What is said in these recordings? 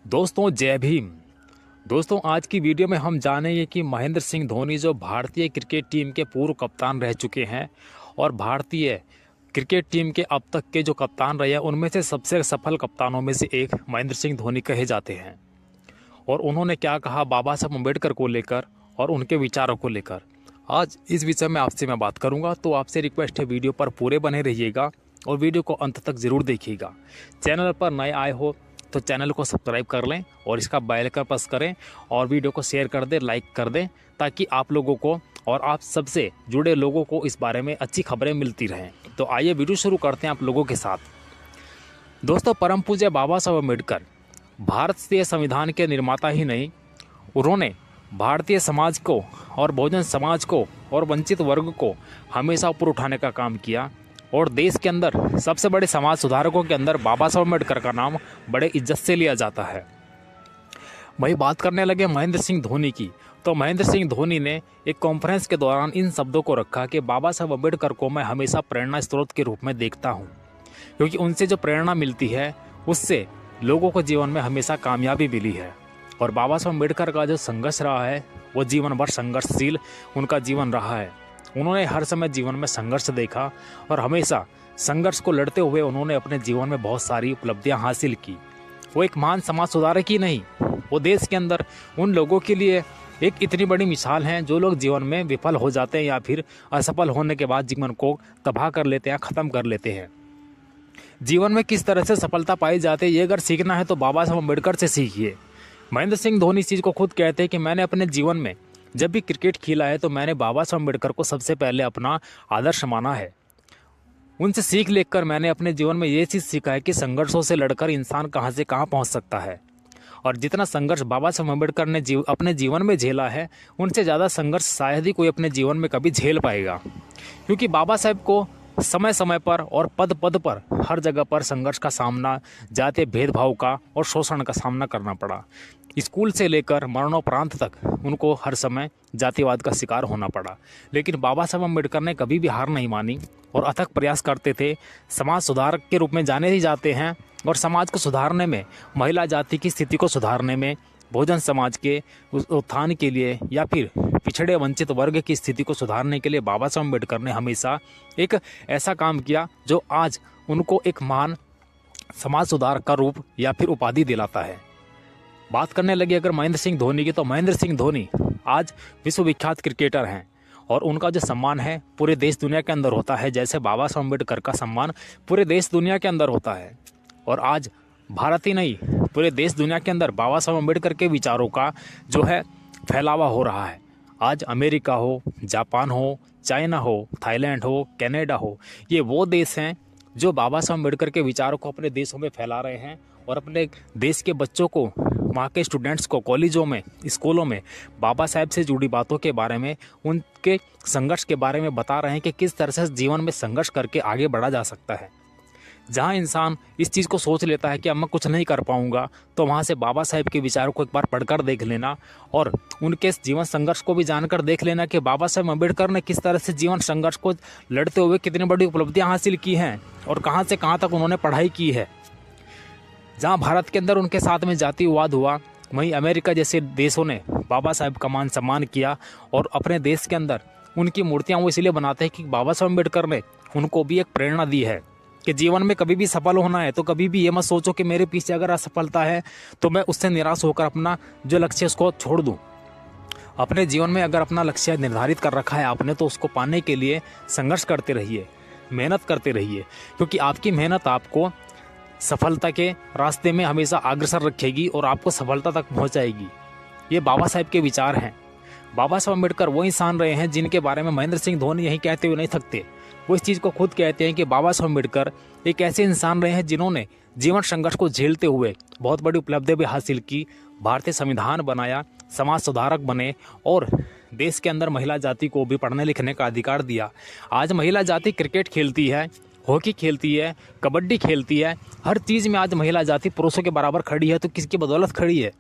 दोस्तों जय भीम। दोस्तों आज की वीडियो में हम जानेंगे कि महेंद्र सिंह धोनी जो भारतीय क्रिकेट टीम के पूर्व कप्तान रह चुके हैं और भारतीय क्रिकेट टीम के अब तक के जो कप्तान रहे हैं उनमें से सबसे सफल कप्तानों में से एक महेंद्र सिंह धोनी कहे जाते हैं। और उन्होंने क्या कहा बाबा साहब अम्बेडकर को लेकर और उनके विचारों को लेकर, आज इस विषय में आपसे मैं बात करूंगा। तो आपसे रिक्वेस्ट है वीडियो पर पूरे बने रहिएगा और वीडियो को अंत तक ज़रूर देखिएगा। चैनल पर नए आए हो तो चैनल को सब्सक्राइब कर लें और इसका बेल का प्रेस करें और वीडियो को शेयर कर दें, लाइक कर दें, ताकि आप लोगों को और आप सबसे जुड़े लोगों को इस बारे में अच्छी खबरें मिलती रहें। तो आइए वीडियो शुरू करते हैं आप लोगों के साथ। दोस्तों परम पूज्य बाबा साहब अम्बेडकर भारतीय संविधान के निर्माता ही नहीं, उन्होंने भारतीय समाज को और बहुजन समाज को और वंचित वर्ग को हमेशा ऊपर उठाने का काम किया। और देश के अंदर सबसे बड़े समाज सुधारकों के अंदर बाबा साहब अम्बेडकर का नाम बड़े इज्जत से लिया जाता है। वही बात करने लगे महेंद्र सिंह धोनी की, तो महेंद्र सिंह धोनी ने एक कॉन्फ्रेंस के दौरान इन शब्दों को रखा कि बाबा साहब अम्बेडकर को मैं हमेशा प्रेरणा स्रोत के रूप में देखता हूँ, क्योंकि उनसे जो प्रेरणा मिलती है उससे लोगों को जीवन में हमेशा कामयाबी मिली है। और बाबा साहब अम्बेडकर का जो संघर्ष रहा है वो जीवन भर संघर्षशील उनका जीवन रहा है। उन्होंने हर समय जीवन में संघर्ष देखा और हमेशा संघर्ष को लड़ते हुए उन्होंने अपने जीवन में बहुत सारी उपलब्धियां हासिल की। वो एक महान समाज सुधारक ही नहीं, वो देश के अंदर उन लोगों के लिए एक इतनी बड़ी मिसाल हैं जो लोग जीवन में विफल हो जाते हैं या फिर असफल होने के बाद जीवन को तबाह कर लेते हैं, ख़त्म कर लेते हैं। जीवन में किस तरह से सफलता पाई जाती है ये अगर सीखना है तो बाबा साहब अम्बेडकर से सीखिए। महेंद्र सिंह धोनी इस चीज़ को खुद कहते हैं कि मैंने अपने जीवन में जब भी क्रिकेट खेला है तो मैंने बाबा साहब अम्बेडकर को सबसे पहले अपना आदर्श माना है। उनसे सीख लेकर मैंने अपने जीवन में ये चीज़ सीखा है कि संघर्षों से लड़कर इंसान कहाँ से कहाँ पहुँच सकता है। और जितना संघर्ष बाबा साहब अम्बेडकर ने अपने जीवन में झेला है उनसे ज़्यादा संघर्ष शायद ही कोई अपने जीवन में कभी झेल पाएगा, क्योंकि बाबा साहब को समय समय पर और पद पद पर हर जगह पर संघर्ष का सामना, जातीय भेदभाव का और शोषण का सामना करना पड़ा। स्कूल से लेकर मरणोपरांत तक उनको हर समय जातिवाद का शिकार होना पड़ा, लेकिन बाबा साहब अम्बेडकर ने कभी भी हार नहीं मानी और अथक प्रयास करते थे। समाज सुधारक के रूप में जाने ही जाते हैं और समाज को सुधारने में, महिला जाति की स्थिति को सुधारने में, बहुजन समाज के उत्थान के लिए या फिर पिछड़े वंचित वर्ग की स्थिति को सुधारने के लिए बाबा साहब अम्बेडकर ने हमेशा एक ऐसा काम किया जो आज उनको एक महान समाज सुधारक का रूप या फिर उपाधि दिलाता है। बात करने लगे अगर महेंद्र सिंह धोनी की, तो महेंद्र सिंह धोनी आज विश्वविख्यात क्रिकेटर हैं और उनका जो सम्मान है पूरे देश दुनिया के अंदर होता है, जैसे बाबा साहब अम्बेडकर का सम्मान पूरे देश दुनिया के अंदर होता है। और आज भारत ही नहीं पूरे देश दुनिया के अंदर बाबा साहब अम्बेडकर के विचारों का जो है फैलावा हो रहा है। आज अमेरिका हो, जापान हो, चाइना हो, थाईलैंड हो, कनाडा हो, ये वो देश हैं जो बाबा साहब अम्बेडकर के विचारों को अपने देशों में फैला रहे हैं और अपने देश के बच्चों को, वहाँ के स्टूडेंट्स को कॉलेजों में, स्कूलों में बाबा साहब से जुड़ी बातों के बारे में, उनके संघर्ष के बारे में बता रहे हैं कि किस तरह से जीवन में संघर्ष करके आगे बढ़ा जा सकता है। जहाँ इंसान इस चीज़ को सोच लेता है कि अब मैं कुछ नहीं कर पाऊंगा, तो वहाँ से बाबा साहब के विचारों को एक बार पढ़कर देख लेना और उनके जीवन संघर्ष को भी जानकर देख लेना कि बाबा साहब अम्बेडकर ने किस तरह से जीवन संघर्ष को लड़ते हुए कितनी बड़ी उपलब्धियाँ हासिल की हैं और कहाँ से कहाँ तक उन्होंने पढ़ाई की है। जहाँ भारत के अंदर उनके साथ में जातिवाद हुआ, वहीं अमेरिका जैसे देशों ने बाबा साहब का मान सम्मान किया और अपने देश के अंदर उनकी मूर्तियाँ वो इसलिए बनाते हैं कि बाबा साहब अम्बेडकर ने उनको भी एक प्रेरणा दी है कि जीवन में कभी भी सफल होना है तो कभी भी ये मत सोचो कि मेरे पीछे अगर असफलता है तो मैं उससे निराश होकर अपना जो लक्ष्य उसको छोड़ दूं। अपने जीवन में अगर अपना लक्ष्य निर्धारित कर रखा है आपने तो उसको पाने के लिए संघर्ष करते रहिए, मेहनत करते रहिए, क्योंकि आपकी मेहनत आपको सफलता के रास्ते में हमेशा अग्रसर रखेगी और आपको सफलता तक पहुँचाएगी। ये बाबा साहब के विचार हैं। बाबा साहब अम्बेडकर वो इंसान रहे हैं जिनके बारे में महेंद्र सिंह धोनी यही कहते हुए नहीं थकते। वो इस चीज़ को खुद कहते हैं कि बाबा साहब अम्बेडकर एक ऐसे इंसान रहे हैं जिन्होंने जीवन संघर्ष को झेलते हुए बहुत बड़ी उपलब्धि भी हासिल की, भारतीय संविधान बनाया, समाज सुधारक बने और देश के अंदर महिला जाति को भी पढ़ने लिखने का अधिकार दिया। आज महिला जाति क्रिकेट खेलती है, हॉकी खेलती है, कबड्डी खेलती है, हर चीज़ में आज महिला जाति पुरुषों के बराबर खड़ी है। तो किसकी बदौलत खड़ी है?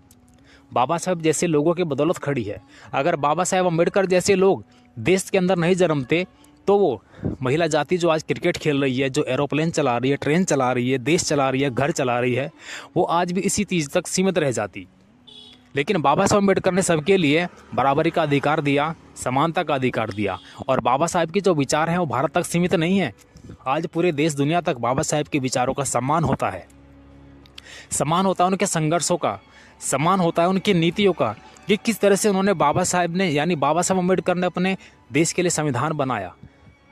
बाबा साहब जैसे लोगों की बदौलत खड़ी है। अगर बाबा साहब अम्बेडकर जैसे लोग देश के अंदर नहीं जन्मते तो वो महिला जाति जो आज क्रिकेट खेल रही है, जो एरोप्लेन चला रही है, ट्रेन चला रही है, देश चला रही है, घर चला रही है, वो आज भी इसी चीज़ तक सीमित रह जाती। लेकिन बाबा साहब अम्बेडकर ने सबके लिए बराबरी का अधिकार दिया, समानता का अधिकार दिया। और बाबा साहब के जो विचार हैं वो भारत तक सीमित नहीं है, आज पूरे देश दुनिया तक बाबा साहब के विचारों का सम्मान होता है। सम्मान होता है उनके संघर्षों का, सम्मान होता है उनकी नीतियों का, कि किस तरह से उन्होंने बाबा साहब ने यानी बाबा साहब अम्बेडकर ने अपने देश के लिए संविधान बनाया,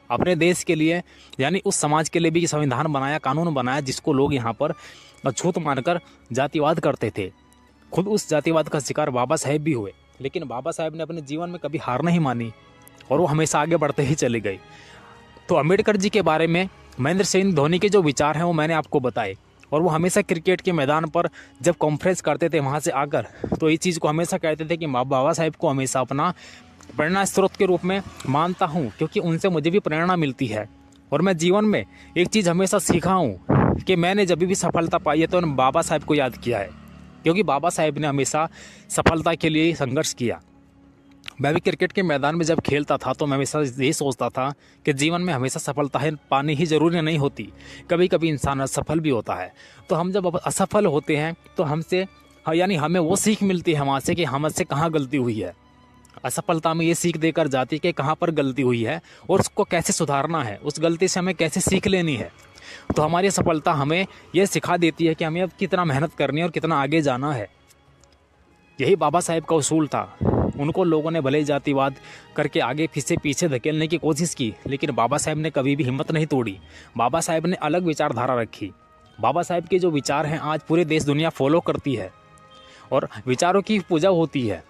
अपने देश के लिए यानी उस समाज के लिए भी संविधान बनाया, कानून बनाया, जिसको लोग यहाँ पर अछूत मानकर जातिवाद करते थे। खुद उस जातिवाद का शिकार बाबा साहेब भी हुए, लेकिन बाबा साहेब ने अपने जीवन में कभी हार नहीं मानी और वो हमेशा आगे बढ़ते ही चले गए। तो अम्बेडकर जी के बारे में महेंद्र सिंह धोनी के जो विचार हैं वो मैंने आपको बताए। और वो हमेशा क्रिकेट के मैदान पर जब कॉन्फ्रेंस करते थे वहाँ से आकर, तो इस चीज़ को हमेशा कहते थे कि बाबा साहेब को हमेशा अपना प्रेरणा स्रोत के रूप में मानता हूँ, क्योंकि उनसे मुझे भी प्रेरणा मिलती है। और मैं जीवन में एक चीज़ हमेशा सीखा हूँ कि मैंने जब भी सफलता पाई है तो मैंने बाबा साहेब को याद किया है, क्योंकि बाबा साहेब ने हमेशा सफलता के लिए संघर्ष किया। मैं भी क्रिकेट के मैदान में जब खेलता था तो मैं हमेशा यही सोचता था कि जीवन में हमेशा सफलता है पानी ही ज़रूरी नहीं होती, कभी कभी इंसान असफल भी होता है। तो हम जब असफल होते हैं तो हमसे यानी हमें वो सीख मिलती है वहाँ से कि हमसे कहाँ गलती हुई है। असफलता में ये सीख देकर जाती है कि कहाँ पर गलती हुई है और उसको कैसे सुधारना है, उस गलती से हमें कैसे सीख लेनी है। तो हमारी सफलता हमें यह सिखा देती है कि हमें अब कितना मेहनत करनी है और कितना आगे जाना है। यही बाबा साहेब का उसूल था। उनको लोगों ने भले जातिवाद करके आगे फिर पीछे धकेलने की कोशिश की, लेकिन बाबा साहेब ने कभी भी हिम्मत नहीं तोड़ी। बाबा साहेब ने अलग विचारधारा रखी। बाबा साहेब के जो विचार हैं आज पूरे देश दुनिया फॉलो करती है और विचारों की पूजा होती है।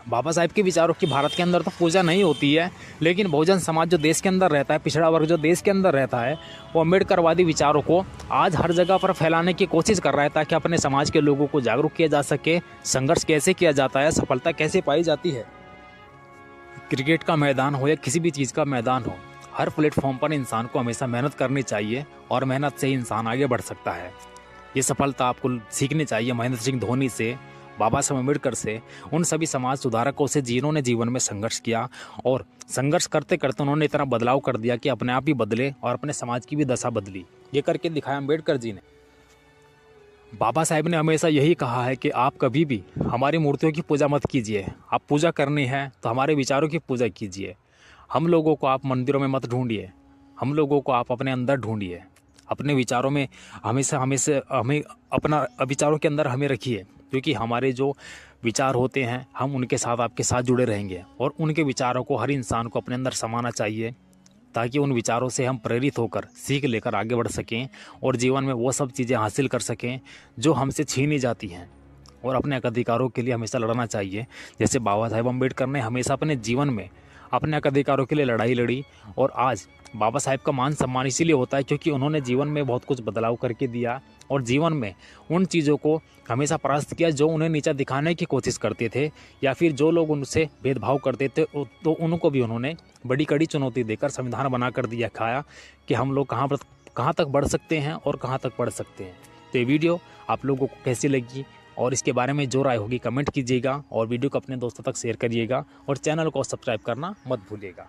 बाबा साहेब के विचारों की भारत के अंदर तो पूजा नहीं होती है, लेकिन बहुजन समाज जो देश के अंदर रहता है, पिछड़ा वर्ग जो देश के अंदर रहता है, वो अम्बेडकरवादी विचारों को आज हर जगह पर फैलाने की कोशिश कर रहा है, ताकि अपने समाज के लोगों को जागरूक किया जा सके, संघर्ष कैसे किया जाता है, सफलता कैसे पाई जाती है। क्रिकेट का मैदान हो या किसी भी चीज़ का मैदान हो, हर प्लेटफॉर्म पर इंसान को हमेशा मेहनत करनी चाहिए और मेहनत से ही इंसान आगे बढ़ सकता है। ये सफलता आपको सीखनी चाहिए महेंद्र सिंह धोनी से, बाबा साहब अम्बेडकर से, उन सभी समाज सुधारकों से जिन्होंने जीवन में संघर्ष किया और संघर्ष करते करते उन्होंने इतना बदलाव कर दिया कि अपने आप ही बदले और अपने समाज की भी दशा बदली। ये करके दिखाया अम्बेडकर जी ने। बाबा साहब ने हमेशा यही कहा है कि आप कभी भी हमारी मूर्तियों की पूजा मत कीजिए, आप पूजा करनी है तो हमारे विचारों की पूजा कीजिए। हम लोगों को आप मंदिरों में मत ढूंढिए, हम लोगों को आप अपने अंदर ढूंढिए, अपने विचारों में हमें अपना विचारों के अंदर हमें रखिए, क्योंकि हमारे जो विचार होते हैं हम उनके साथ आपके साथ जुड़े रहेंगे और उनके विचारों को हर इंसान को अपने अंदर समाना चाहिए, ताकि उन विचारों से हम प्रेरित होकर सीख लेकर आगे बढ़ सकें और जीवन में वो सब चीज़ें हासिल कर सकें जो हमसे छीनी जाती हैं, और अपने अधिकारों के लिए हमेशा लड़ना चाहिए। जैसे बाबा साहेब अम्बेडकर ने हमेशा अपने जीवन में अपने अधिकारों के लिए लड़ाई लड़ी, और आज बाबा साहेब का मान सम्मान इसीलिए होता है क्योंकि उन्होंने जीवन में बहुत कुछ बदलाव करके दिया और जीवन में उन चीज़ों को हमेशा परास्त किया जो उन्हें नीचा दिखाने की कोशिश करते थे, या फिर जो लोग उनसे भेदभाव करते थे तो उनको भी उन्होंने बड़ी कड़ी चुनौती देकर संविधान बना कर दिया खाया कि हम लोग कहाँ तक बढ़ सकते हैं और कहाँ तक पढ़ सकते हैं। तो ये वीडियो आप लोगों को कैसी लगी और इसके बारे में जो राय होगी कमेंट कीजिएगा और वीडियो को अपने दोस्तों तक शेयर करिएगा और चैनल को सब्सक्राइब करना मत भूलिएगा।